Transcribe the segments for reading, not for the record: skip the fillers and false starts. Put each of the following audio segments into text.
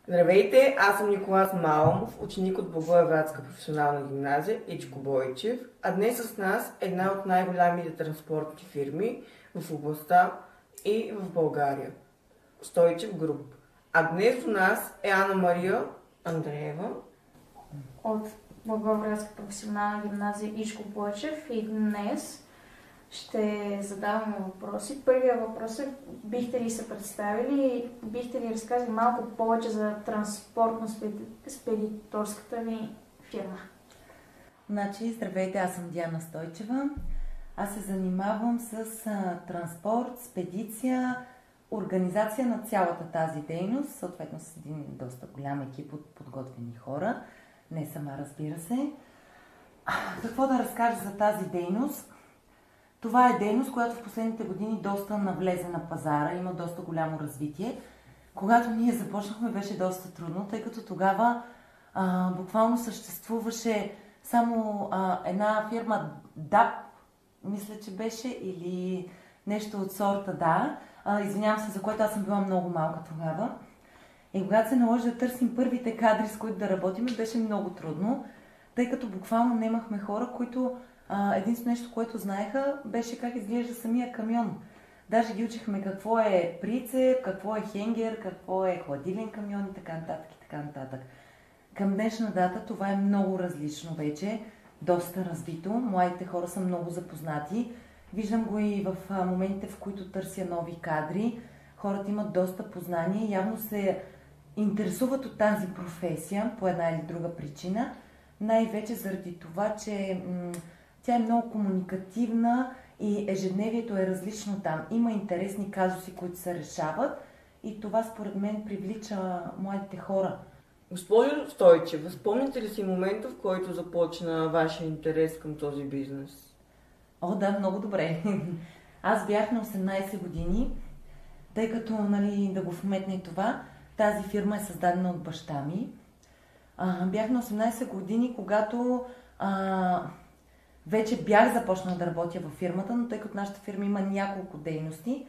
Здравейте, аз съм Николас Маламов, ученик от Благоевградска професионална гимназия Ичко Бойчев, а днес с нас е една от най-голямите транспортни фирми в областта и в България – Стойчев Груп. А днес у нас е Ана Мария Андреева от Благоевградска професионална гимназия Ичко Бойчев и днес ще задаваме въпроси. Първият въпрос е: бихте ли се представили и бихте ли разказали малко повече за транспортно-спедиторската ви фирма? Здравейте, аз съм Диана Стойчева. Аз се занимавам с транспорт, спедиция, организация на цялата тази дейност, съответно с един доста голям екип от подготвени хора. Не сама, разбира се. Какво да разкажа за тази дейност? Това е дейност, която в последните години доста навлезе на пазара, има доста голямо развитие. Когато ние започнахме, беше доста трудно, тъй като тогава буквално съществуваше само една фирма DAP, мисля, че беше, или нещо от сорта, да. Извинявам се, за което аз съм била много малка тогава. И когато се наложи да търсим първите кадри, с които да работим, беше много трудно, тъй като буквално немахме хора, които единствено нещо, което знаеха, беше как изглежда самия камион. Даже ги учихме какво е прицеп, какво е хенгер, какво е хладилен камион и така нататък и така нататък. Към днешна дата това е много различно вече, доста развито. Младите хора са много запознати. Виждам го и в моментите, в които търся нови кадри. Хората имат доста познание, явно се интересуват от тази професия по една или друга причина. Най-вече заради това, че тя е много комуникативна и ежедневието е различно там. Има интересни казуси, които се решават и това според мен привлича младите хора. Госпожо Стойчева, спомняте ли си момента, в който започна вашия интерес към този бизнес? О, да, много добре. Аз бях на 18 години, тъй като, да го вметне и това, тази фирма е създадена от баща ми. Бях на 18 години, когато вече бях започнала да работя във фирмата, но тъй като нашата фирма има няколко дейности,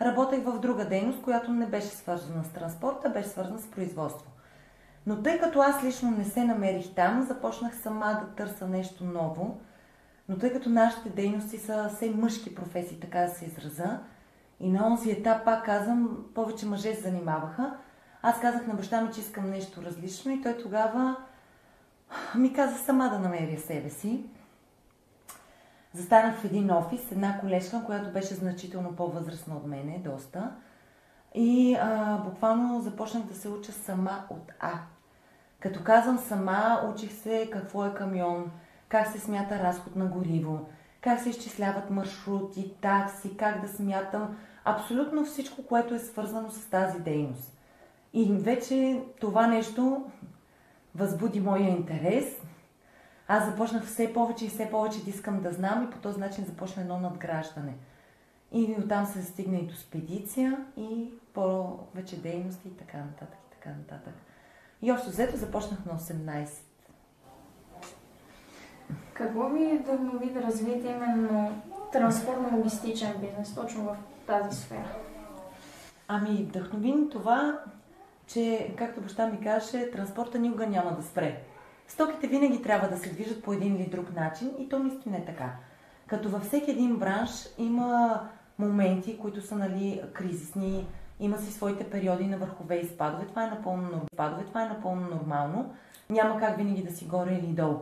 работех в друга дейност, която не беше свързана с транспорта, беше свързана с производство. Но тъй като аз лично не се намерих там, започнах сама да търся нещо ново. Но тъй като нашите дейности са все мъжки професии, така да се израза, и на онзи етап, пак казвам, повече мъже се занимаваха, аз казах на баща ми, че искам нещо различно и той тогава ми каза сама да намеря себе си. Застанах в един офис, една колежка, която беше значително по-възрастна от мене, доста. И буквално започнах да се уча сама от А. Като казвам сама, учих се какво е камион, как се смята разход на гориво, как се изчисляват маршрути, такси, как да смятам абсолютно всичко, което е свързано с тази дейност. И вече това нещо възбуди моя интерес. Аз започнах все повече и все повече да искам да знам и по този начин започна едно надграждане. И оттам се стигна и до спедиция и повече дейности и така нататък и така нататък. И общо взето започнах на 18. Какво ви вдъхнови да развиете именно транспортно-логистичен бизнес точно в тази сфера? Вдъхнови това, че, както баща ми каже, транспорта никога няма да спре. Стоките винаги трябва да се движат по един или друг начин и то наистина е така. Като във всеки един бранш има моменти, които са кризисни, има си своите периоди на върхове и спадове. Това е напълно нормално. Няма как винаги да си горе или долу.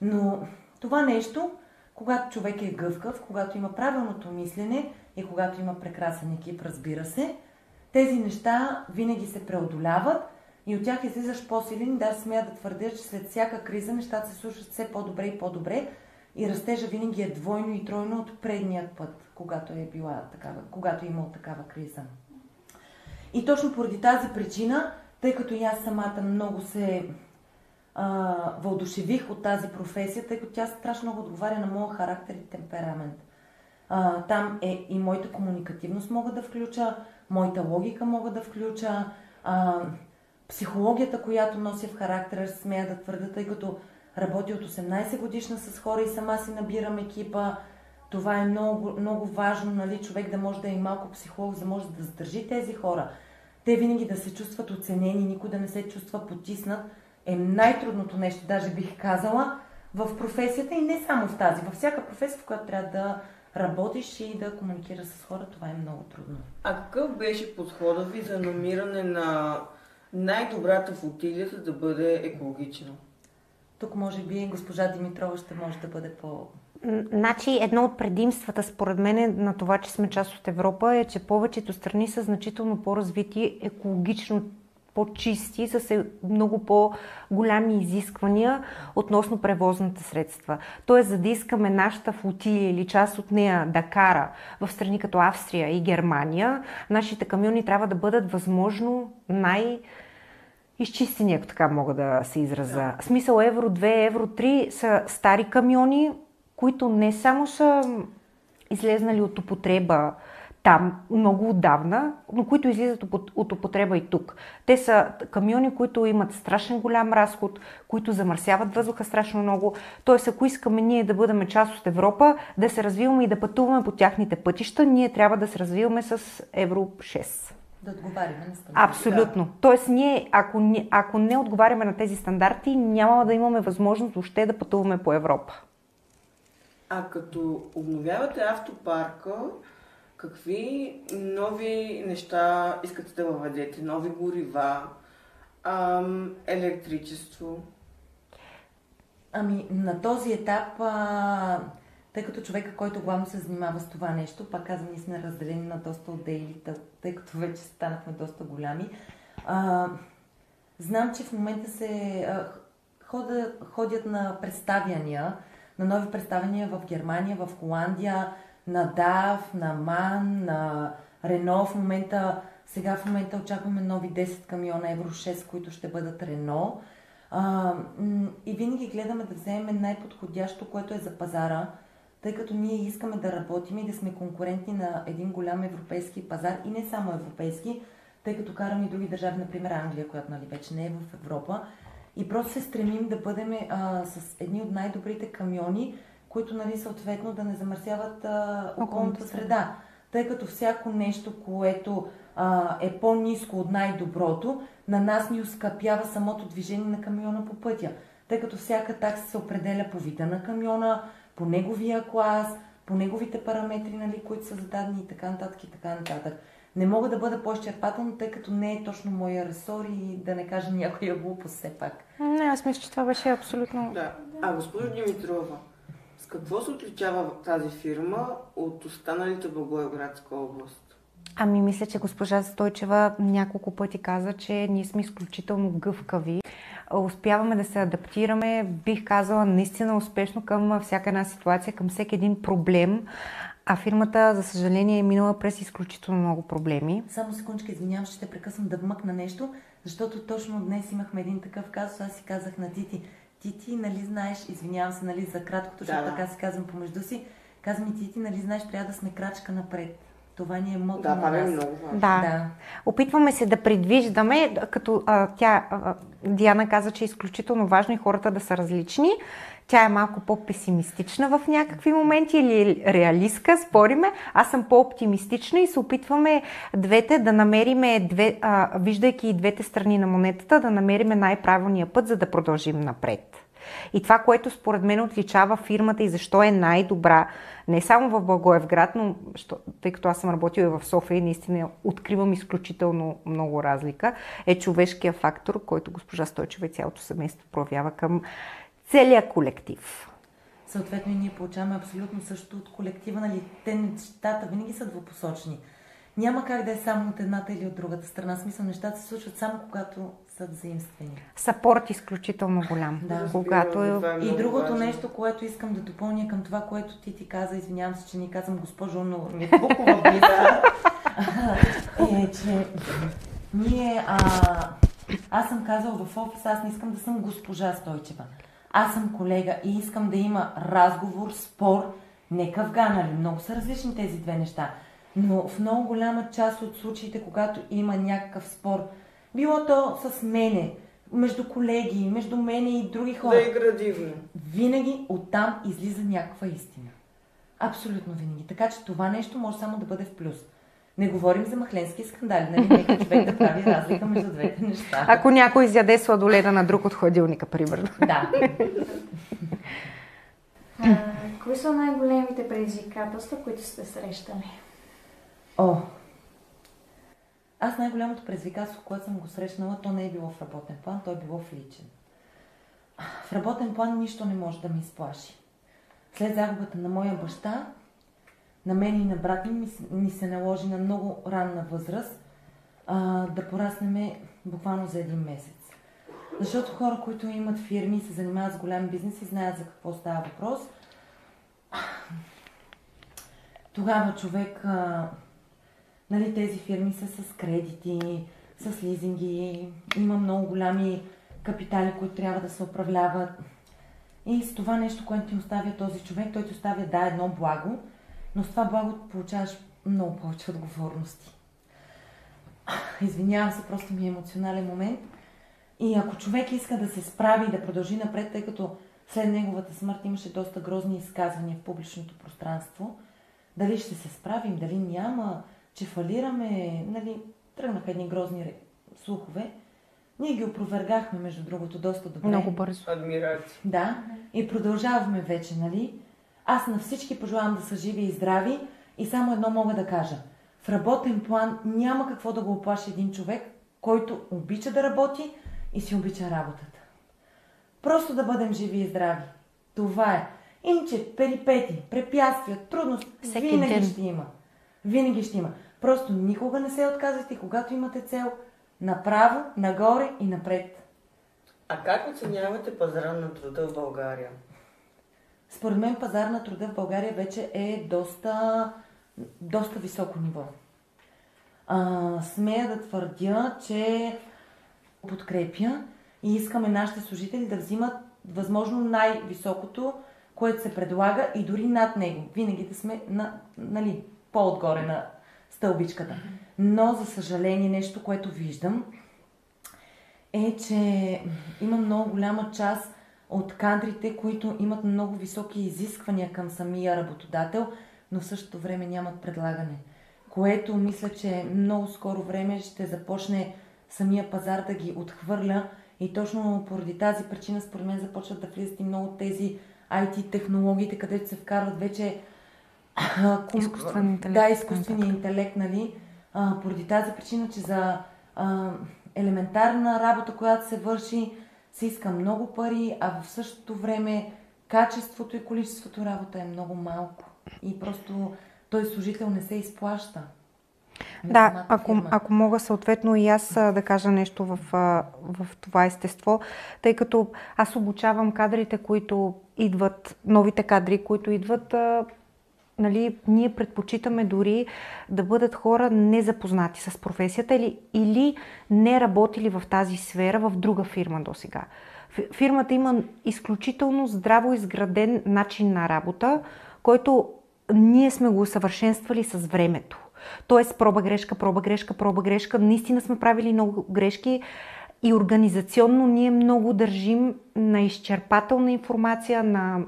Но това нещо, когато човек е гъвкав, когато има правилното мислене и когато има прекрасен екип, разбира се, тези неща винаги се преодоляват и от тях излизаш по-силен. Да, смея да твърдя, че след всяка криза нещата се слушат все по-добре и по-добре и растежа винаги е двойно и тройно от предния път, когато е имал такава криза. И точно поради тази причина, тъй като и аз самата много се въодушевих от тази професия, тъй като тя страшно много отговаря на моя характер и темперамент. Там е и моята комуникативност мога да включа, моята логика мога да включа, психологията, която нося в характера, смея да твърда, тъй като работя от 18 годишна с хора и сама си набирам екипа. Това е много, много важно, човек да може да е и малко психолог, за да може да задържи тези хора. те винаги да се чувстват оценени, никой да не се чувства потиснат, е най-трудното нещо, даже бих казала, в професията и не само в тази. Във всяка професия, в която трябва да работиш и да комуникираш с хора, това е много трудно. А какъв беше подходът ви за намиране на най-добрата флотилия, за да бъде екологично? Тук може би госпожа Димитрова ще може да бъде по... Значи, едно от предимствата, според мен, на това, че сме част от Европа, е, че повечето страни са значително по-развити, екологично по-чисти, с много по-голями изисквания относно превозните средства. Тоест, за да искаме нашата флотилия или част от нея да кара в страни като Австрия и Германия, нашите камиони трябва да бъдат възможно изчистени, ако така мога да се изразя. В смисъл Евро 2, Евро 3 са стари камиони, които не само са излезнали от употреба там много отдавна, но които излизат от употреба и тук. Те са камиони, които имат страшен голям разход, които замърсяват въздуха страшно много. Тоест, ако искаме ние да бъдем част от Европа, да се развиваме и да пътуваме по тяхните пътища, ние трябва да се развиваме с Евро 6. Да отговаряме на стандарти. Абсолютно. Да. Тоест, ние, ако не отговаряме на тези стандарти, няма да имаме възможност въобще да пътуваме по Европа. А като обновявате автопарка, какви нови неща искате да въведете? Нови горива, електричество? Ами, на този етап, тъй като човека, който главно се занимава с това нещо, пак казвам, ние сме разделени на доста отдели, тъй като вече станахме доста голями. Знам, че в момента се ходят на представяния, на нови представяния в Германия, в Холандия, на DAF, на MAN, на Renault. Сега в момента очакваме нови 10 камиона Евро 6, които ще бъдат Renault. И винаги гледаме да вземем най-подходящо, което е за пазара, тъй като ние искаме да работим и да сме конкурентни на един голям европейски пазар и не само европейски, тъй като караме и други държави, например Англия, която вече не е в Европа. И просто се стремим да бъдем с едни от най-добрите камиони, които съответно да не замърсяват околната среда. Тъй като всяко нещо, което е по-ниско от най-доброто, на нас ни оскъпява самото движение на камиона по пътя. Тъй като всяка такса се определя по вида на камиона, по неговия клас, по неговите параметри, които са зададени и така нататък и така нататък. Не мога да бъда по-изчерпателна, тъй като не е точно моя ресор и да не кажа някоя глупост все пак. Не, аз мисля, че това беше абсолютно... Да. А госпожо Димитрова, с какво се отличава тази фирма от останалите в Благоевградска област? Ами мисля, че госпожа Стойчева няколко пъти каза, че ние сме изключително гъвкави. Успяваме да се адаптираме, бих казала, наистина успешно към всяка една ситуация, към всеки един проблем. А фирмата, за съжаление, е минала през изключително много проблеми. Само секундичка, извинявам, ще те прекъсвам да вмъкна нещо, защото точно днес имахме един такъв казус. Аз си казах на Тити, нали знаеш, извинявам се, за краткото, защото така си казвам помежду си, казвам и Тити, нали знаеш, трябва да сме крачка напред. Това ни е мото на нас. Много важно. Да. Опитваме се да предвиждаме, като Диана каза, че е изключително важно и хората да са различни. Тя е малко по-песимистична в някакви моменти или реалистка, спориме. Аз съм по-оптимистична и се опитваме двете да намериме, виждайки и двете страни на монетата, да намериме най-правилния път, за да продължим напред. И това, което според мен отличава фирмата и защо е най-добра, не само в Благоевград, но тъй като аз съм работила и в София и наистина откривам изключително много разлика, е човешкия фактор, който госпожа Стойчева и цялото семейство проявява към целия колектив. Съответно и ние получаваме абсолютно същото от колектива, те нещата винаги са двупосочни. Няма как да е само от едната или от другата страна. Смисъл, нещата се случват само когато са взаимствени. Съпорт изключително голям. Да. И другото нещо, което искам да допълня към това, което ти каза, извинявам се, че не казвам госпожо, но ми е толкова близа, е, че ние, аз съм казала в офис, аз не искам да съм госпожа Стойчева. Аз съм колега и искам да има разговор, спор, не къвга, много са различни тези две неща. Но в много голяма част от случаите, когато има някакъв спор, било то с мене, между колеги, между мене и други хора. Да е градивно. Винаги оттам излиза някаква истина. Абсолютно винаги. Така че това нещо може само да бъде в плюс. Не говорим за махленски скандали, нали? Нека човек да прави разлика между двете неща. Ако някой изяде сладоледа на друг от хладилника, примерно. Да. Кои са най-големите предизвикателства, които сте срещали? Аз най-голямото предизвикателство, което съм го срещнала, то не е било в работен план, то е било в личен. В работен план нищо не може да ме изплаши. След загубата на моя баща, на мен и на брат ми се наложи на много ранна възраст да пораснем буквално за един месец. Защото хора, които имат фирми, се занимават с голям бизнес и знаят за какво става въпрос, тогава човек, нали, тези фирми са с кредити, с лизинги, има много голями капитали, които трябва да се управляват. И с това нещо, което ти оставя този човек, той ти оставя, едно благо, но с това благо получаваш много повече отговорности. Извинявам се, просто ми е емоционален момент. И ако човек иска да се справи и да продължи напред, тъй като след неговата смърт имаше доста грозни изказвания в публичното пространство, дали ще се справим, дали няма, че фалираме, нали, тръгнаха едни грозни слухове. Ние ги опровергахме, между другото, доста добре. Много бързо. Адмирации. Да, и продължаваме вече, нали? Аз на всички пожелавам да са живи и здрави и само едно мога да кажа. В работен план няма какво да го оплаши един човек, който обича да работи и си обича работата. Просто да бъдем живи и здрави. Това е. Иначе перипети, препятствия, трудности, винаги ще има. Винаги ще има. Просто никога не се отказвайте, когато имате цел, направо, нагоре и напред. А как оценявате пазара на труда в България? Според мен пазар на труда в България вече е доста високо ниво. Смея да твърдя, че подкрепя и искаме нашите служители да взимат възможно най-високото, което се предлага и дори над него. Винаги да сме по-отгоре на стълбичката. Но, за съжаление, нещо, което виждам, е, че има много голяма част от кадрите, които имат много високи изисквания към самия работодател, но в същото време нямат предлагане. Което мисля, че много скоро време ще започне самия пазар да ги отхвърля и точно поради тази причина, според мен, започват да влизат и много от тези IT технологиите, където се вкарват вече изкуствен интелект. Да, изкуствения интелект, нали? Поради тази причина, че за елементарна работа, която се върши, се иска много пари, а в същото време качеството и количеството работа е много малко. И просто той служител не се изплаща. Да, ако мога съответно и аз да кажа нещо в това естество, тъй като аз обучавам кадрите, които идват, новите кадри, които идват, нали, ние предпочитаме дори да бъдат хора незапознати с професията или не работили в тази сфера в друга фирма досега. Фирмата има изключително здраво изграден начин на работа, който ние сме го усъвършенствали с времето. Тоест проба грешка. Наистина сме правили много грешки и организационно ние много държим на изчерпателна информация, на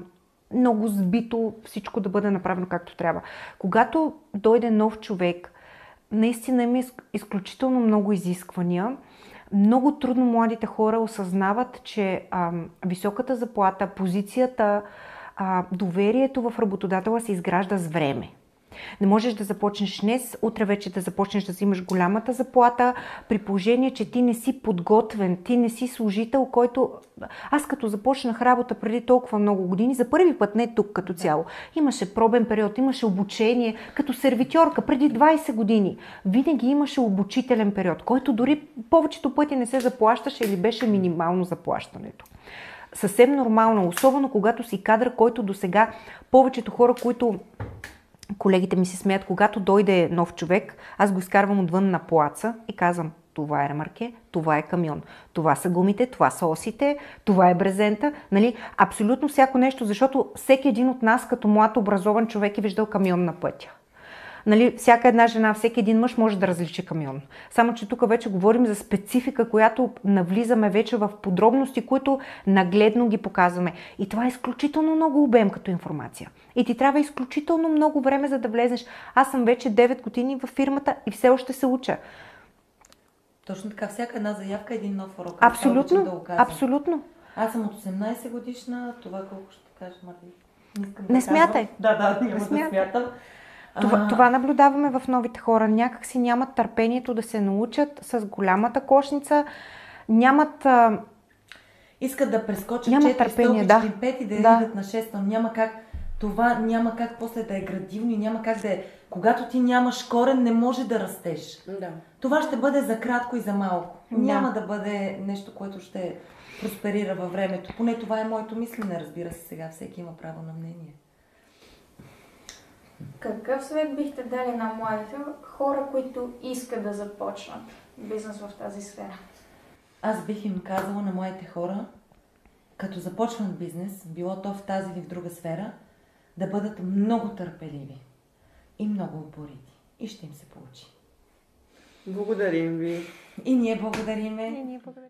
много сбито всичко да бъде направено както трябва. Когато дойде нов човек, наистина има изключително много изисквания. Много трудно младите хора осъзнават, че високата заплата, позицията, доверието в работодателя се изгражда с време. Не можеш да започнеш днес, утре вече да започнеш да взимаш голямата заплата, при положение, че ти не си подготвен, ти не си служител, който... Аз като започнах работа преди толкова много години, за първи път, не тук като цяло, имаше пробен период, имаше обучение, като сервитьорка преди 20 години. Винаги имаше обучителен период, който дори повечето пъти не се заплащаше или беше минимално заплащането. Съвсем нормално, особено когато си кадър, който досега повечето хора, които колегите ми се смеят, когато дойде нов човек, аз го изкарвам отвън на плаца и казвам: това е ремарке, това е камион, това са гумите, това са осите, това е брезента, нали? Абсолютно всяко нещо, защото всеки един от нас като млад образован човек е виждал камион на пътя. Нали, всяка една жена, всеки един мъж може да различи камион. Само, че тук вече говорим за специфика, която навлизаме вече в подробности, които нагледно ги показваме. И това е изключително много обем като информация. И ти трябва изключително много време, за да влезеш. Аз съм вече 9 години във фирмата и все още се уча. Точно така, всяка една заявка е един нов урок. Абсолютно, да абсолютно. Аз съм от 18 годишна, това колко ще кажа, Марли? Не смятай. Да, няма да смятам. Това наблюдаваме в новите хора. Някак си нямат търпението да се научат с голямата кошница. Нямат... Искат да прескочат няма 4 търпение, стълбички, 5 и да идат на 6. Няма как. Това няма как после да е градивно и няма как да е... Когато ти нямаш корен, не може да растеш. Да. Това ще бъде за кратко и за малко. Да. Няма да бъде нещо, което ще просперира във времето. Поне това е моето мислене, разбира се, сега всеки има право на мнение. Какъв съвет бихте дали на младите хора, които искат да започнат бизнес в тази сфера? Аз бих им казала на моите хора, като започват бизнес, било то в тази или в друга сфера, да бъдат много търпеливи и много упорити. И ще им се получи. Благодарим ви. И ние благодариме. Ние благодарим.